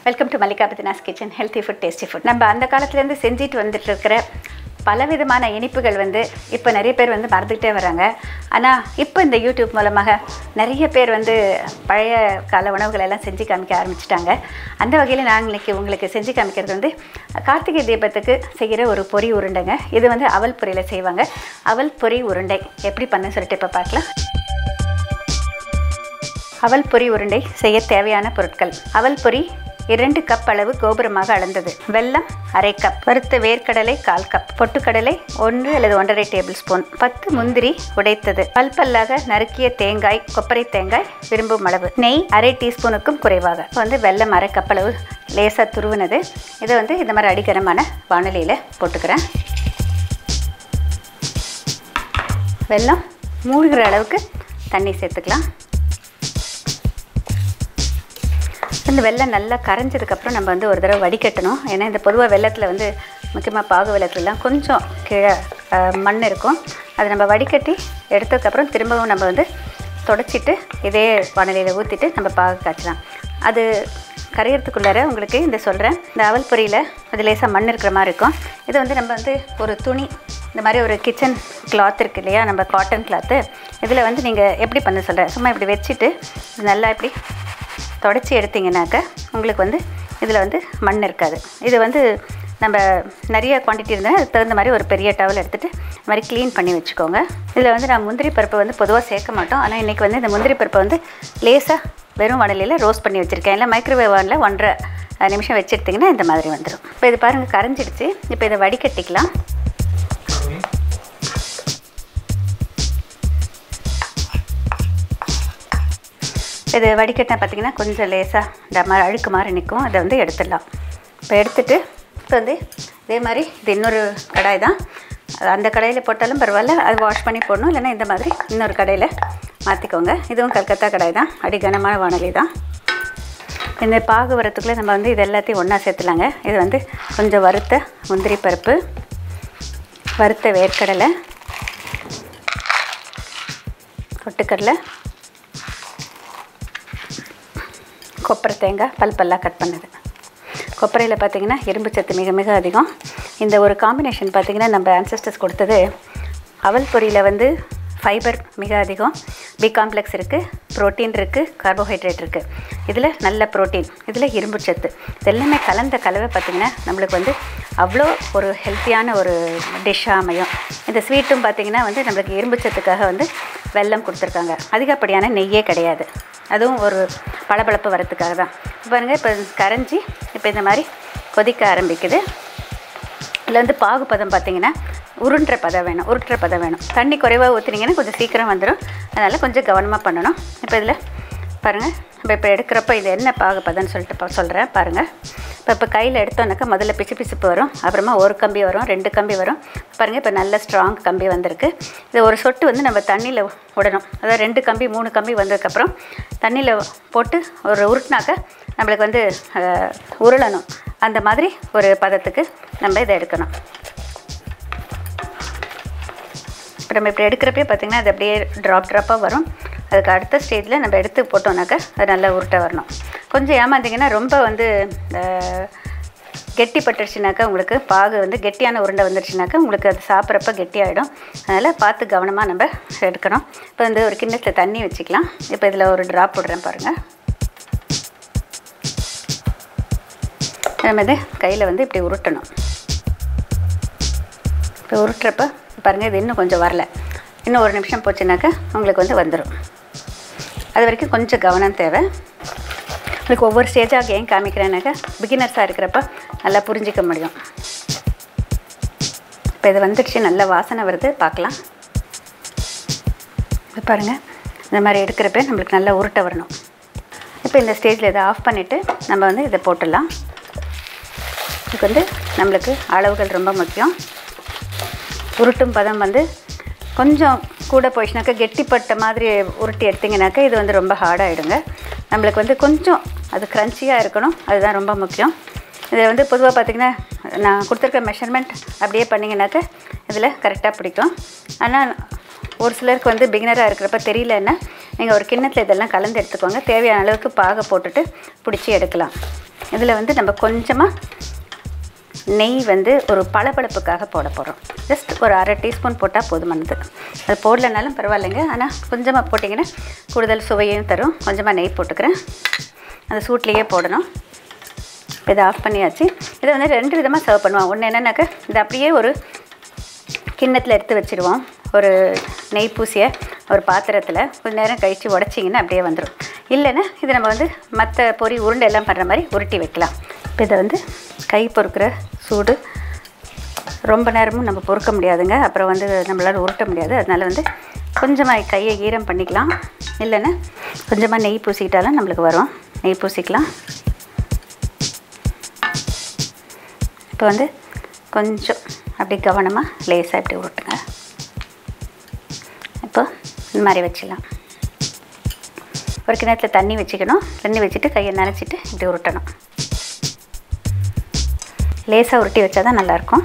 Welcome to Mallika Badrinath's kitchen, healthy food, tasty food. நம்ம அந்த காலத்துல இருந்து செஞ்சிட்டு வந்துட்டு இருக்கிற பலவிதமான இனிப்புகள் வந்து இப்போ நிறைய பேர் வந்து மறந்துட்டே வராங்க. ஆனா இப்போ இந்த YouTube மூலமாக நிறைய பேர் வந்து பழைய கால உணவுகளை எல்லாம் செஞ்சு காமிக்க ஆரம்பிச்சிட்டாங்க. அந்த வகையில் நான் இன்னைக்கு உங்களுக்கு செஞ்சு காமிக்கிறது வந்து கார்த்திகை தீபத்துக்கு செய்கிற ஒரு பொரி உருண்டைங்க. இது வந்து அவல் பொரியில செய்வாங்க. அவல் பொரி உருண்டை எப்படி பண்ண சொல்லிட்டு இப்போ பார்க்கலாம். அவல் பொரி உருண்டை செய்ய தேவையான பொருட்கள்: அவல் பொரி 2 கப் அளவு கோபுரமாக அளந்தது, வெல்லம் 1/2 கப், வறுத்த வேர்க்கடலை 1/4 கப், பொட்டுக்கடலை 1 அல்லது 1.5 டேபிள் ஸ்பூன், 10 முந்திரி உடைத்தது, பல்பல்லாக நறுக்கிய தேங்காய், கொப்பரை தேங்காய் விரும்பும் அளவு, நெய் 1/2 டீஸ்பூனுக்கும் குறைவாக, வந்து வெல்லம் 1/2 கப் அளவு லேசாக துருவினது. இதை வந்து இந்த மாதிரி அடிகரமான வானிலையில் போட்டுக்கிறேன். வெல்லம் மூழ்கிற அளவுக்கு தண்ணி சேர்த்துக்கலாம். இந்த வெல்லம் நல்லா கரைஞ்சதுக்கப்புறம் நம்ம வந்து ஒரு தடவை வடிகட்டணும். ஏன்னா இந்த பொதுவாக வெள்ளத்தில் வந்து முக்கியமாக பாகு வெள்ளத்துலலாம் கொஞ்சம் கீழே மண் இருக்கும். அதை நம்ம வடிகட்டி எடுத்ததுக்கப்புறம் திரும்பவும் நம்ம வந்து தொடச்சிட்டு இதே வானிலையில் ஊற்றிட்டு நம்ம பாகு காய்ச்சலாம். அது கரையிறதுக்குள்ளார உங்களுக்கு இந்த சொல்கிறேன், இந்த அவல் பொரியில் அது லேசாக மண் இருக்கிற மாதிரி இருக்கும். இது வந்து நம்ம வந்து ஒரு துணி, இந்த மாதிரி ஒரு கிச்சன் கிளாத் இருக்குது இல்லையா, நம்ம காட்டன் கிளாத்து, இதில் வந்து நீங்கள் எப்படி பண்ண சொல்கிறேன், சும்மா இப்படி வச்சுட்டு நல்லா இப்படி தொடச்சி எடுத்திங்கனாக்க உங்களுக்கு வந்து இதில் வந்து மண் இருக்காது. இது வந்து நம்ம நிறைய குவான்டிட்டி இருந்தால் அதுக்கு தகுந்த மாதிரி ஒரு பெரிய டவல் எடுத்துகிட்டு இந்த மாதிரி க்ளீன் பண்ணி வச்சுக்கோங்க. இதில் வந்து நான் முந்திரி பருப்பை வந்து பொதுவாக சேர்க்க மாட்டோம். ஆனால் இன்றைக்கி வந்து இந்த முந்திரி பருப்பை வந்து லேசாக வெறும் வானிலையில் ரோஸ்ட் பண்ணி வச்சுருக்கேன். இல்லை மைக்ரோவேவ் வானில் 1.5 நிமிஷம் வச்சுருத்திங்கன்னா இந்த மாதிரி வந்துடும். இப்போ இது பாருங்கள் கரைஞ்சிடுச்சு. இப்போ இதை வடிகட்டிக்கலாம். இது வடிகட்டினா பார்த்திங்கன்னா கொஞ்சம் லேசாக இந்த மாதிரி அழுக்கு மாதிரி நிற்கும். அதை வந்து எடுத்துடலாம். இப்போ எடுத்துகிட்டு இப்போ வந்து இதே மாதிரி இது இன்னொரு கடாய் தான், அந்த கடாயில் போட்டாலும் பரவாயில்ல, அது வாஷ் பண்ணி போடணும். இல்லைன்னா இந்த மாதிரி இன்னொரு கடாயில் மாற்றிக்கோங்க. இதுவும் கல்கத்தா கடாய் தான், அடிகனமான வானொலி தான். இந்த பாகு வரத்துக்குள்ளே நம்ம வந்து இது எல்லாத்தையும் ஒன்றா சேர்த்துலாங்க. இது வந்து கொஞ்சம் வறுத்த முந்திரி பருப்பு, வறுத்த வேர்க்கடலை, பொட்டுக்கடலை, கொப்பரை தேங்காய் பல்பல்லாக கட் பண்ணது. கொப்பரையில் பார்த்திங்கன்னா இரும்பு சத்து மிக மிக அதிகம். இந்த ஒரு காம்பினேஷன் பார்த்திங்கன்னா நம்ம ஆன்சஸ்டர்ஸ் கொடுத்தது. அவல் பொரியில் வந்து ஃபைபர் மிக அதிகம், பி காம்ப்ளெக்ஸ் இருக்குது, ப்ரோட்டீன் இருக்குது, கார்போஹைட்ரேட் இருக்குது. இதில் நல்ல ப்ரோட்டீன், இதில் இரும்பு சத்து, இது எல்லாமே கலந்த கலவை பார்த்திங்கன்னா நம்மளுக்கு வந்து அவ்வளோ ஒரு ஹெல்த்தியான ஒரு டிஷ்ஷாக அமையும். இந்த ஸ்வீட்டும் பார்த்திங்கன்னா வந்து நம்மளுக்கு இரும்பு சத்துக்காக வந்து வெல்லம் கொடுத்துருக்காங்க. அதிகப்படியான நெய்யே கிடையாது, அதுவும் ஒரு பளபளப்பு வரத்துக்காக தான். பாருங்கள் இப்போ கரைஞ்சி இப்போ இந்த மாதிரி கொதிக்க ஆரம்பிக்குது. இதில் வந்து பாகு பதம் பார்த்திங்கன்னா உருட்டுற பதம் வேணும். தண்ணி குறைவாக ஊற்றினீங்கன்னா கொஞ்சம் சீக்கிரம் வந்துடும். அதனால் கொஞ்சம் கவனமாக பண்ணணும். இப்போ இதில் பாருங்கள், இப்போ எடுக்கிறப்ப இது என்ன பாகு பதம்னு சொல்லிட்டு சொல்கிறேன் பாருங்கள். இப்போ கையில் எடுத்தோன்னாக்கா முதல்ல பிசுப்பு வரும், அப்புறமா ஒரு கம்பி வரும், 2 கம்பி வரும். பாருங்கள் இப்போ நல்ல ஸ்ட்ராங் கம்பி வந்திருக்கு. இது ஒரு சொட்டு வந்து நம்ம தண்ணியில் விடணும். அதாவது 2 கம்பி 3 கம்பி வந்ததுக்கப்புறம் தண்ணியில் போட்டு ஒரு உருட்டினாக்க நம்மளுக்கு வந்து உருளணும். அந்த மாதிரி ஒரு பதத்துக்கு நம்ம இதை எடுக்கணும். இப்போ நம்ம இப்படி எடுக்கிறப்பே பார்த்திங்கன்னா அது அப்படியே ட்ராப்பாக வரும். அதுக்கு அடுத்த ஸ்டேஜில் நம்ம எடுத்து போட்டோம்னாக்கா அது நல்லா உருட்டை வரணும். கொஞ்சம் ஏமாந்திங்கன்னா ரொம்ப வந்து கெட்டி பட்டுருச்சுனாக்கா உங்களுக்கு பாகு வந்து கெட்டியான உருண்டை வந்துருச்சுனாக்கா உங்களுக்கு அது சாப்பிட்றப்ப கெட்டியாகிடும். அதனால் பார்த்து கவனமாக நம்ம எடுக்கணும். இப்போ வந்து ஒரு கிண்ணத்தில் தண்ணி வச்சுக்கலாம். இப்போ இதில் ஒரு ட்ராப் போடுறேன் பாருங்கள். நம்ம இதை கையில் வந்து இப்படி உருட்டணும். இப்போ உருட்டுறப்ப பாருங்கள் இது இன்னும் கொஞ்சம் வரல, இன்னும் 1 நிமிஷம் போச்சுனாக்கா உங்களுக்கு வந்து வந்துடும். அது வரைக்கும் கொஞ்சம் கவனம் தேவை. உங்களுக்கு ஒவ்வொரு ஸ்டேஜாக ஏன் காமிக்கிறேன்னாக்கா பிகினர்ஸாக இருக்கிறப்ப நல்லா புரிஞ்சிக்க முடியும். இப்போ இது வந்துடுச்சு, நல்ல வாசனை வருது, பார்க்கலாம். இப்போ பாருங்கள் இந்த மாதிரி எடுக்கிறப்ப நம்மளுக்கு நல்லா உருட்டை வரணும். இப்போ இந்த ஸ்டேஜில் இதை ஆஃப் பண்ணிவிட்டு நம்ம வந்து இதை போட்டுடலாம். இதுக்கு வந்து நம்மளுக்கு அளவுகள் ரொம்ப முக்கியம். உருட்டும் பதம் வந்து கொஞ்சம் கூட போயிடுச்சுனாக்கா கெட்டிப்பட்ட மாதிரி உருட்டி எடுத்திங்கனாக்கா இது வந்து ரொம்ப ஹார்டாகிடுங்க. நம்மளுக்கு வந்து கொஞ்சம் அது க்ரன்ச்சியாக இருக்கணும், அதுதான் ரொம்ப முக்கியம். இதை வந்து பொதுவாக பார்த்திங்கன்னா நான் கொடுத்துருக்க மெஷர்மெண்ட் அப்படியே பண்ணிங்கனாக்கா இதில் கரெக்டாக பிடிக்கும். ஆனால் ஒரு சிலருக்கு வந்து பிகினராக இருக்கிறப்ப தெரியலன்னா நீங்கள் ஒரு கிண்ணத்தில் இதெல்லாம் கலந்து எடுத்துக்கோங்க. தேவையான அளவுக்கு பாகை போட்டுட்டு பிடிச்சி எடுக்கலாம். இதில் வந்து நம்ம கொஞ்சமாக நெய் வந்து ஒரு பளபளப்புக்காக போட போகிறோம். ஜஸ்ட் ஒரு அரை டீஸ்பூன் போட்டால் போதுமானது. அது போடலனாலும் பரவாயில்லைங்க, ஆனால் கொஞ்சமாக போட்டிங்கன்னா கூடுதல் சுவையும் தரும். கொஞ்சமாக நெய் போட்டுக்கிறேன். அந்த சூட்லேயே போடணும். இதை ஆஃப் பண்ணியாச்சு. இதை வந்து 2 விதமாக சர்வ் பண்ணுவோம். ஒன்று என்னென்னாக்கா இதை அப்படியே ஒரு கிண்ணத்தில் எடுத்து வச்சுருவோம். ஒரு நெய் பூசிய ஒரு பாத்திரத்தில் கொஞ்சம் நேரம் கழித்து உடச்சிங்கன்னா அப்படியே வந்துடும். இல்லைன்னா இதை நம்ம வந்து மற்ற பொரி உருண்டை எல்லாம் பண்ணுற மாதிரி உருட்டி வைக்கலாம். இப்போ இதை வந்து கை பொறுக்கிற சூடு ரொம்ப நேரமும் நம்ம பொறுக்க முடியாதுங்க. அப்புறம் வந்து நம்மளால் உருட்ட முடியாது. அதனால் வந்து கொஞ்சமாக கையை ஈரம் பண்ணிக்கலாம். இல்லைன்னா கொஞ்சமாக நெய் பூசிக்கிட்டாலும் நம்மளுக்கு வரும். நெய் பூசிக்கலாம். இப்போ வந்து கொஞ்சம் அப்படி கவனமாக லேசாக இப்படி உருட்டுங்க. இப்போ இந்த மாதிரி வச்சிடலாம். ஒரு கிணத்துல தண்ணி வச்சுக்கணும். தண்ணி வச்சுட்டு கையை நனைச்சிட்டு இப்படி உருட்டணும். லேசாக உருட்டி வச்சா தான் நல்லாயிருக்கும்.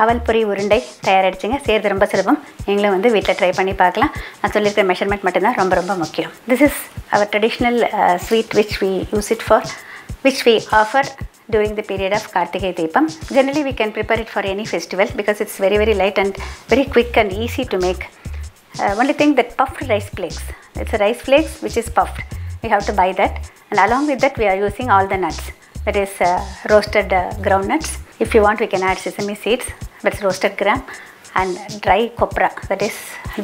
அவல் பொரி உருண்டை தயாராகிடுச்சுங்க. செய்கிறது ரொம்ப சுலபம். நீங்களும் வந்து வீட்டில் ட்ரை பண்ணி பார்க்கலாம். நான் சொல்லியிருக்கிற மெஷர்மெண்ட் மட்டும்தான் ரொம்ப ரொம்ப முக்கியம். This is our traditional sweet which we offer during the period of Kartigai Deepam. Generally we can prepare it for any festival because it's very very light and very quick and easy to make. Only thing that puffed rice flakes. It's a rice flakes which is puffed. We have to buy that, and along with that we are using all the nuts. That is roasted groundnuts. If you want we can add sesame seeds, that's roasted gram, and dry copra, that is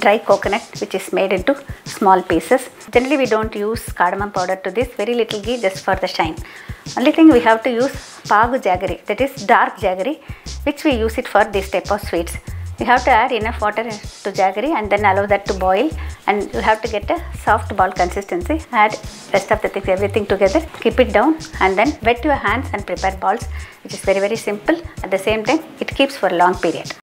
dry coconut which is made into small pieces. Generally we don't use cardamom powder to this. Very little ghee just for the shine. Only thing we have to use pagu jaggery, that is dark jaggery, which we use it for this type of sweets. You have to add enough water to jaggery and then allow that to boil, and you have to get a soft ball consistency. Add rest of the things, everything together, keep it down, and then wet your hands and prepare balls, which is very very simple. At the same time it keeps for a long period.